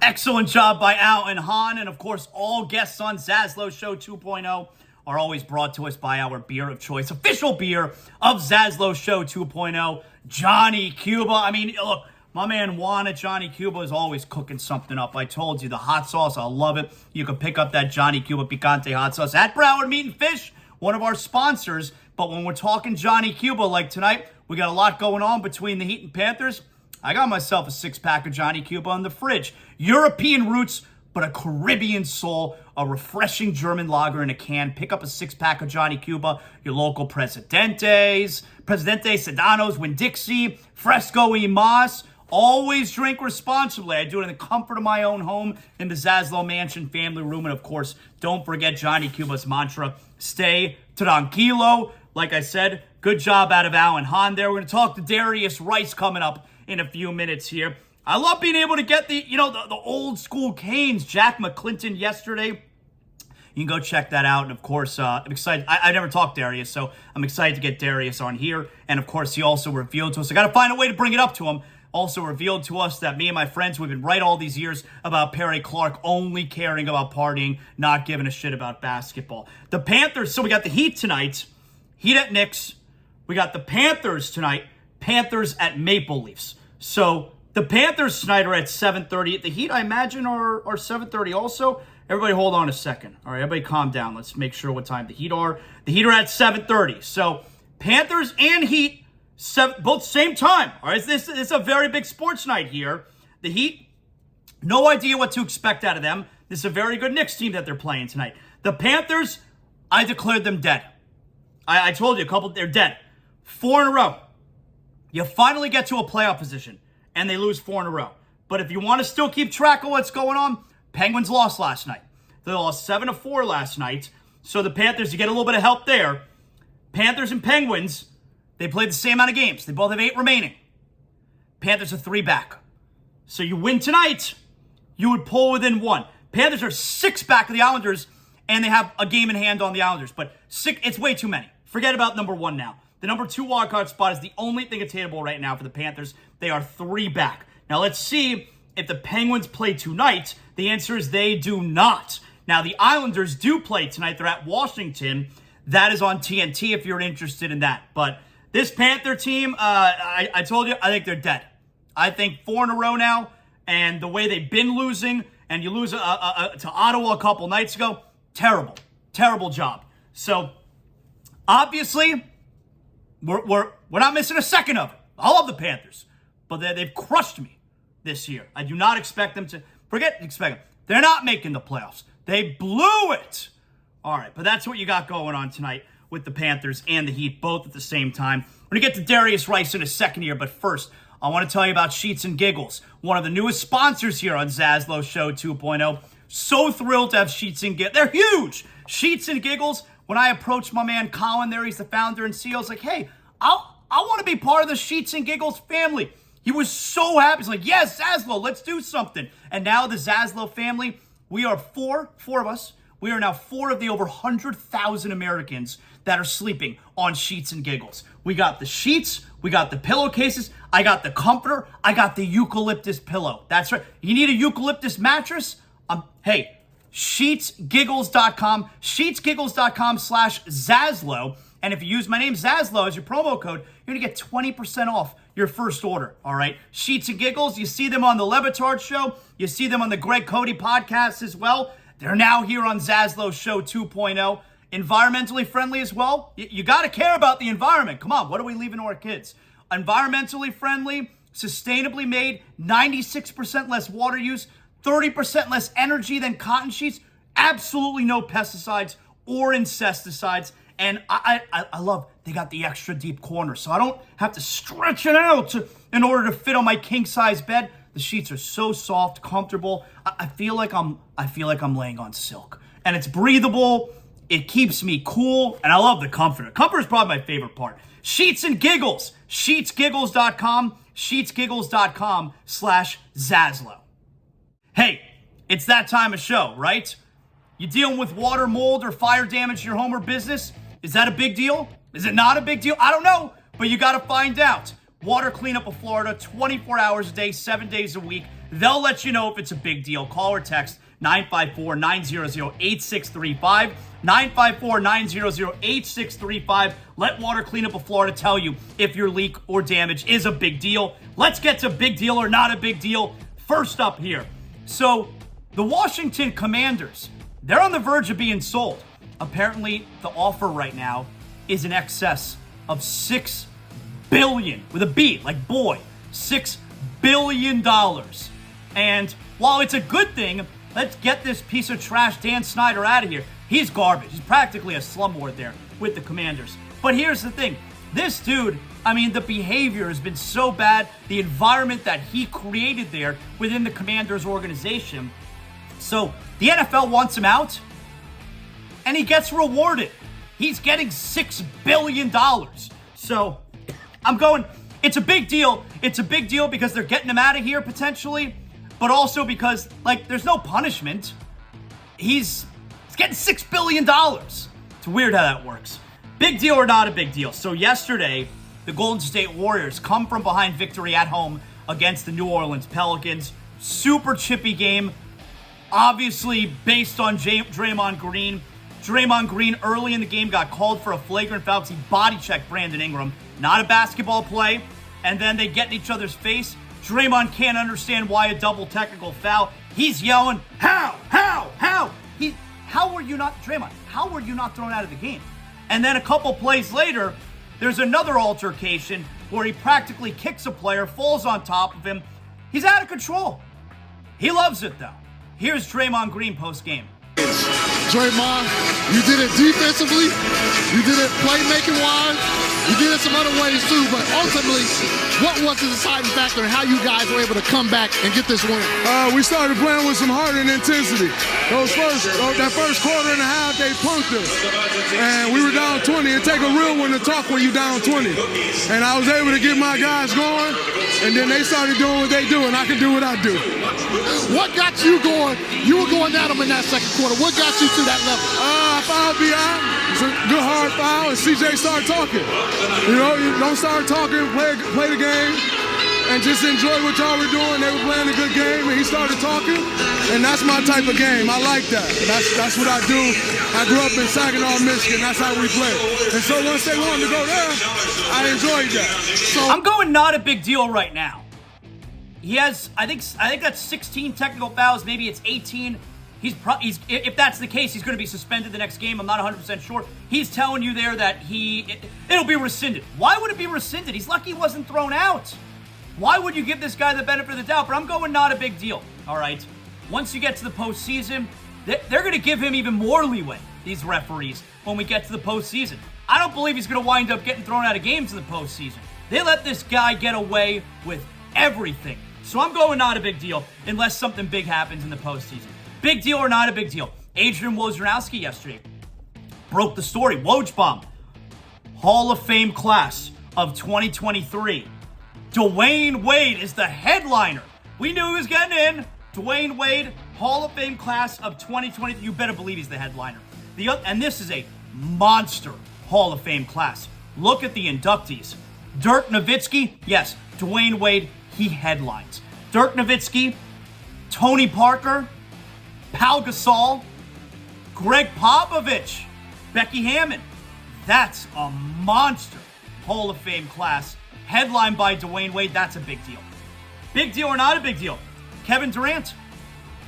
Excellent job by Al and Han. And of course, all guests on ZASLOW Show 2.0 are always brought to us by our beer of choice, official beer of ZASLOW Show 2.0, Johnny Cuba. I mean, look, my man Juan at Johnny Cuba is always cooking something up. I told you, the hot sauce, I love it. You can pick up that Johnny Cuba Picante hot sauce at Broward Meat and Fish, one of our sponsors. But when we're talking Johnny Cuba, like tonight, we got a lot going on between the Heat and Panthers. I got myself a six-pack of Johnny Cuba in the fridge. European roots, but a Caribbean soul, a refreshing German lager in a can. Pick up a six-pack of Johnny Cuba, your local Presidentes, Sedanos, Winn-Dixie, Fresco y Mas. Always drink responsibly. I do it in the comfort of my own home in the ZASLOW Mansion family room. And of course, don't forget Johnny Cuba's mantra, stay tranquilo. Like I said, good job out of Al and Han there. We're going to talk to Darius Rice coming up in a few minutes here. I love being able to get the old school Canes. Jack McClinton yesterday. You can go check that out. And of course, I'm excited. I never talked Darius, so I'm excited to get Darius on here. And of course, he also revealed to us, I got to find a way to bring it up to him, also revealed to us that me and my friends, we've been right all these years about Perry Clark only caring about partying, not giving a shit about basketball. The Panthers, so we got the Heat tonight, Heat at Knicks. We got the Panthers tonight, Panthers at Maple Leafs. So the Panthers tonight are at 7:30. The Heat, I imagine, are 7:30 also. Everybody hold on a second. All right, everybody calm down. Let's make sure what time the Heat are. The Heat are at 7:30. So Panthers and Heat, both same time. All right, this is a very big sports night here. The Heat, no idea what to expect out of them. This is a very good Knicks team that they're playing tonight. The Panthers, I declared them dead. I told you they're dead. 4 in a row. You finally get to a playoff position, and they lose 4 in a row. But if you want to still keep track of what's going on, Penguins lost last night. They lost 7-4 last night. So the Panthers, you get a little bit of help there. Panthers and Penguins, they played the same amount of games. They both have 8 remaining. Panthers are 3 back. So you win tonight, you would pull within 1. Panthers are 6 back of the Islanders, and they have a game in hand on the Islanders. But 6, it's way too many. Forget about number 1 now. The number 2 wildcard spot is the only thing attainable right now for the Panthers. They are 3 back. Now let's see if the Penguins play tonight. The answer is they do not. Now the Islanders do play tonight. They're at Washington. That is on TNT if you're interested in that. But this Panther team, I told you, I think they're dead. I think 4 in a row now, and the way they've been losing, and you lose to Ottawa a couple nights ago, terrible job. So obviously, we're not missing a second of it. I love the Panthers, but they've crushed me this year. I do not expect them to, expect them. They're not making the playoffs. They blew it. All right, but that's what you got going on tonight with the Panthers and the Heat, both at the same time. We're going to get to Darius Rice in a second here, but first, I want to tell you about Sheets and Giggles, one of the newest sponsors here on ZASLOW Show 2.0. So thrilled to have Sheets and Giggles. They're huge. Sheets and Giggles. When I approached my man Colin there, he's the founder and CEO, I was like, hey, I want to be part of the Sheets and Giggles family. He was so happy. He's like, yes, ZASLOW, let's do something. And now the ZASLOW family, we are four of us. We are now 4 of the over 100,000 Americans that are sleeping on Sheets and Giggles. We got the sheets. We got the pillowcases. I got the comforter. I got the eucalyptus pillow. That's right. You need a eucalyptus mattress? Hey, sheetsgiggles.com, sheetsgiggles.com/ZASLOW. And if you use my name, ZASLOW, as your promo code, you're going to get 20% off your first order, all right? Sheets and Giggles, you see them on the Levitard Show. You see them on the Greg Cody podcast as well. They're now here on ZASLOW Show 2.0. Environmentally friendly as well. You got to care about the environment. Come on, what are we leaving to our kids? Environmentally friendly, sustainably made, 96% less water use, 30% less energy than cotton sheets, absolutely no pesticides or insecticides. And I love, they got the extra deep corner, so I don't have to stretch it out in order to fit on my king-size bed. The sheets are so soft, comfortable. I feel like I'm laying on silk. And it's breathable, it keeps me cool, and I love the comforter. Comforter is probably my favorite part. Sheets and Giggles, sheetsgiggles.com, sheetsgiggles.com/ZASLOW. Hey, it's that time of show, right? You dealing with water, mold, or fire damage to your home or business? Is that a big deal? Is it not a big deal? I don't know, but you got to find out. Water Cleanup of Florida, 24 hours a day, 7 days a week. They'll let you know if it's a big deal. Call or text 954-900-8635. 954-900-8635. Let Water Cleanup of Florida tell you if your leak or damage is a big deal. Let's get to big deal or not a big deal. First up here. So, the Washington Commanders, they're on the verge of being sold. Apparently, the offer right now is in excess of $6 billion, with a B, like boy, $6 billion. And while it's a good thing, let's get this piece of trash Dan Snyder out of here. He's garbage. He's practically a slumlord there with the Commanders. But here's the thing. This dude, I mean, the behavior has been so bad. The environment that he created there within the Commanders organization. So the NFL wants him out, and he gets rewarded. He's getting $6 billion. So I'm going, it's a big deal. It's a big deal because they're getting him out of here potentially, but also because, like, there's no punishment. He's getting $6 billion. It's weird how that works. Big deal or not a big deal? So yesterday, the Golden State Warriors come from behind victory at home against the New Orleans Pelicans. Super chippy game. Obviously based on Draymond Green. Draymond Green early in the game got called for a flagrant foul because he body checked Brandon Ingram. Not a basketball play. And then they get in each other's face. Draymond can't understand why a double technical foul. He's yelling, how? How were you not, Draymond, how were you not thrown out of the game? And then a couple plays later, there's another altercation where he practically kicks a player, falls on top of him. He's out of control. He loves it, though. Here's Draymond Green post-game. Draymond, you did it defensively. You did it playmaking-wise. You did it some other ways, too. But ultimately, what was the deciding factor in how you guys were able to come back and get this win? We started playing with some heart and intensity. That first quarter and a half, they punked us. And we were down 20. It take a real one to talk when you down 20. And I was able to get my guys going. And then they started doing what they do, and I can do what I do. What got you going? You were going at them in that second quarter. What got you to that level? I fouled B.I. It's a good hard foul, and C.J. started talking. You know, you don't start talking, play the game, and just enjoy what y'all were doing. They were playing a good game, and he started talking, and that's my type of game. I like that. That's what I do. I grew up in Saginaw, Michigan. That's how we play. And so once they wanted to go there, I enjoyed that. So I'm going not a big deal right now. He has, I think that's 16 technical fouls. Maybe it's 18. If that's the case, he's going to be suspended the next game. I'm not 100% sure. He's telling you there that it'll be rescinded. Why would it be rescinded? He's lucky he wasn't thrown out. Why would you give this guy the benefit of the doubt? But I'm going not a big deal. All right. Once you get to the postseason, they're going to give him even more leeway, these referees, when we get to the postseason. I don't believe he's going to wind up getting thrown out of games in the postseason. They let this guy get away with everything. So I'm going not a big deal unless something big happens in the postseason. Big deal or not a big deal? Adrian Wojnarowski yesterday broke the story. Woj bomb. Hall of Fame class of 2023. Dwayne Wade is the headliner. We knew he was getting in. Dwayne Wade, Hall of Fame class of 2023. You better believe he's the headliner. And this is a monster Hall of Fame class. Look at the inductees. Dirk Nowitzki, yes, Dwayne Wade, he headlines. Dirk Nowitzki, Tony Parker, Pau Gasol, Greg Popovich, Becky Hammond. That's a monster Hall of Fame class. Headlined by Dwayne Wade, that's a big deal. Big deal or not a big deal? Kevin Durant.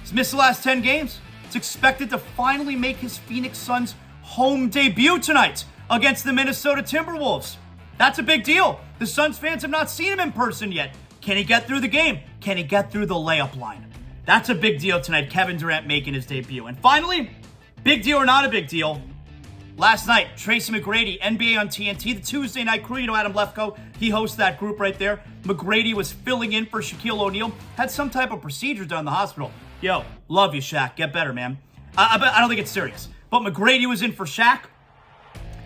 He's missed the last 10 games. He's expected to finally make his Phoenix Suns home debut tonight against the Minnesota Timberwolves. That's a big deal. The Suns fans have not seen him in person yet. Can he get through the game? Can he get through the layup line? That's a big deal tonight, Kevin Durant making his debut. And finally, big deal or not a big deal? Last night, Tracy McGrady, NBA on TNT, the Tuesday night crew, Adam Lefkoe, he hosts that group right there. McGrady was filling in for Shaquille O'Neal, had some type of procedure done in the hospital. Yo, love you, Shaq. Get better, man. I don't think it's serious. But McGrady was in for Shaq,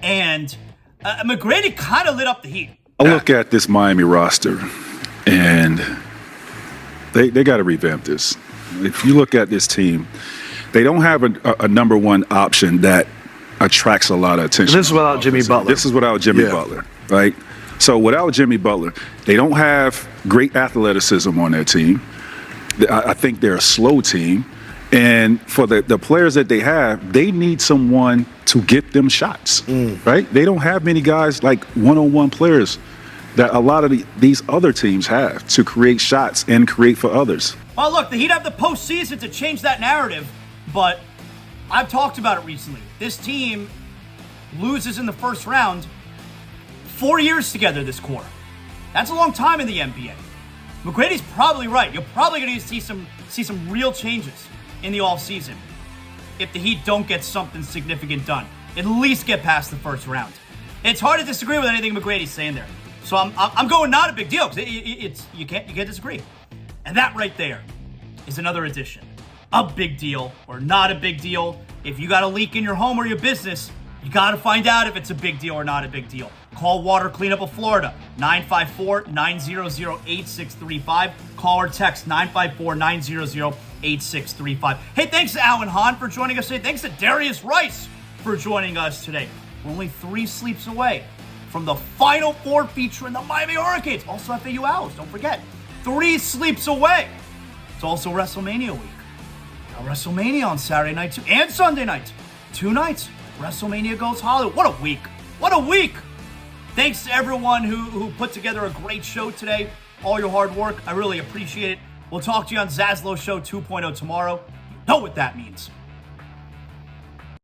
and McGrady kind of lit up the Heat. I look at this Miami roster, and they got to revamp this. If you look at this team, they don't have a number one option that attracts a lot of attention. This is without Jimmy Butler. This is without Jimmy Butler, right? So without Jimmy Butler, they don't have great athleticism on their team. I think they're a slow team. And for the players that they have, they need someone to get them shots, right? They don't have many guys like one-on-one players that a lot of these other teams have to create shots and create for others. Well, look, the Heat have the postseason to change that narrative, but I've talked about it recently. This team loses in the first round 4 years together this core. That's a long time in the NBA. McGrady's probably right. You're probably going to see some real changes in the offseason if the Heat don't get something significant done. At least get past the first round. It's hard to disagree with anything McGrady's saying there. So I'm going not a big deal, because you can't disagree. And that right there is another edition. A big deal or not a big deal. If you got a leak in your home or your business, you got to find out if it's a big deal or not a big deal. Call Water Cleanup of Florida, 954-900-8635. Call or text 954-900-8635. Hey, thanks to Al and Han for joining us today. Thanks to Darius Rice for joining us today. We're only 3 sleeps away from the Final Four featuring the Miami Hurricanes. Also FAU Owls, don't forget. 3 sleeps away. It's also WrestleMania week. Now, WrestleMania on Saturday night too, and Sunday night. 2 nights. WrestleMania goes Hollywood. What a week. What a week. Thanks to everyone who put together a great show today. All your hard work. I really appreciate it. We'll talk to you on ZASLOW Show 2.0 tomorrow. You know what that means.